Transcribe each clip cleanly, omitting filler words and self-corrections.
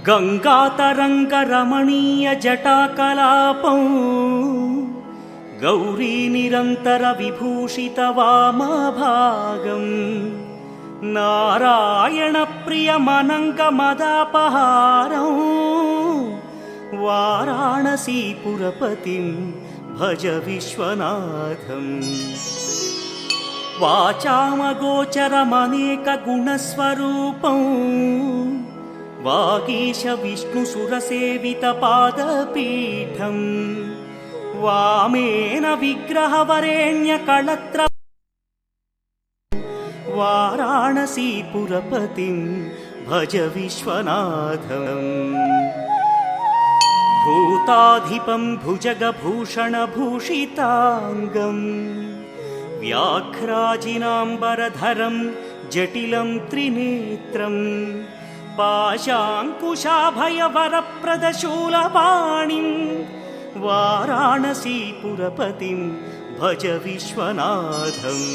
गङ्गातरङ्गरमणीयजटाकलापं गौरीनिरन्तरविभूषितवामभागम् नारायणप्रियमनङ्गमदापहारं वाराणसीपुरपतिं भज विश्वनाथम्। वाचामगोचरमनेकगुणस्वरूपं वागीश विष्णुसुरसेवितपादपीठम् वामेन विग्रहवरेण्यकळत्र वाराणसीपुरपतिं भज विश्वनाथम्। भूताधिपं भुजगभूषणभूषिताङ्गम् व्याघ्राजिनाम्बरधरं जटिलं त्रिनेत्रं पाशाङ्कुशाभयवरप्रदशूलपाणिं वाराणसीपुरपतिं भज विश्वनाथम्।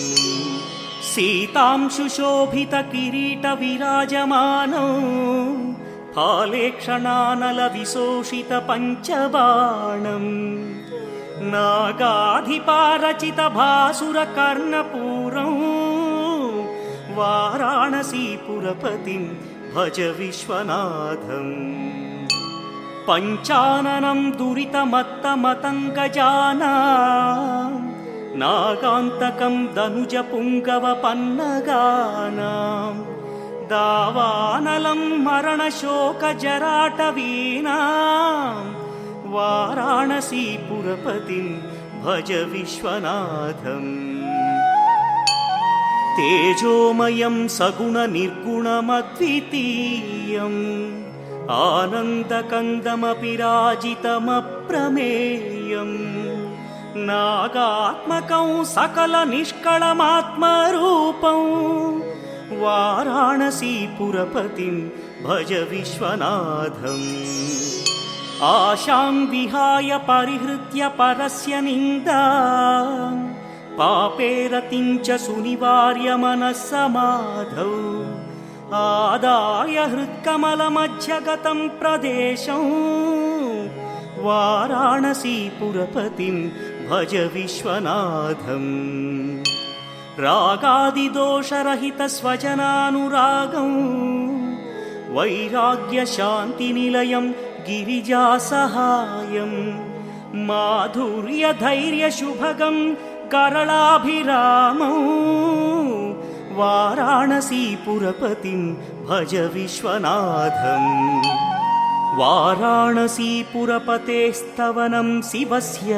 सीतांशुशोभितकिरीटविराजमानौ फालेक्षणानलविशोषितपञ्चबाणम् नागाधिपारचितभासुरकर्णपूरं वाराणसीपुरपतिं भज विश्वनाथम्। पञ्चाननं दुरितमत्तमतङ्गजानां नागान्तकं दनुजपुङ्गवपन्नगानां दावानलं मरणशोकजराटवीनां वाराणसीपुरपतिं भज विश्वनाथम्। तेजोमयं सगुणनिर्गुणमद्वितीयम् आनन्दकन्दमपि राजितमप्रमेयम् नागात्मकं सकलनिष्कळमात्मरूपं वाराणसीपुरपतिं भज विश्वनाथम्। आशां विहाय परिहृत्य परस्य निन्दां पापेरतिं च सुनिवार्य मनस्समाधौ आदाय हृत्कमलमध्यगतं प्रदेशं वाराणसीपुरपतिं भज विश्वनाथम्। रागादिदोषरहितस्वजनानुरागं वैराग्यशान्तिनिलयं गिरिजासहायं माधुर्यधैर्यशुभगं करलाभिरामं वाराणसीपुरपतिं भज विश्वनाथम्। वाराणसीपुरपतेस्तवनं शिवस्य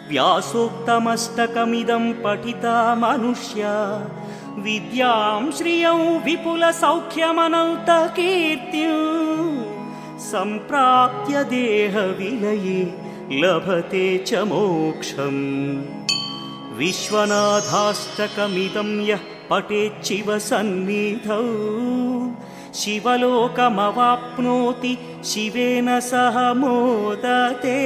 व्यासोक्तमष्टकमिदं पठिता मनुष्या विद्यां श्रियं विपुलसौख्यमनन्तकीर्तिं सम्प्राप्य देहविलये लभते च मोक्षम्। विश्वनाथाष्टकमिदं यः पठेच्छिव सन्निधौ शिवलोकमवाप्नोति शिवेन सह मोदते।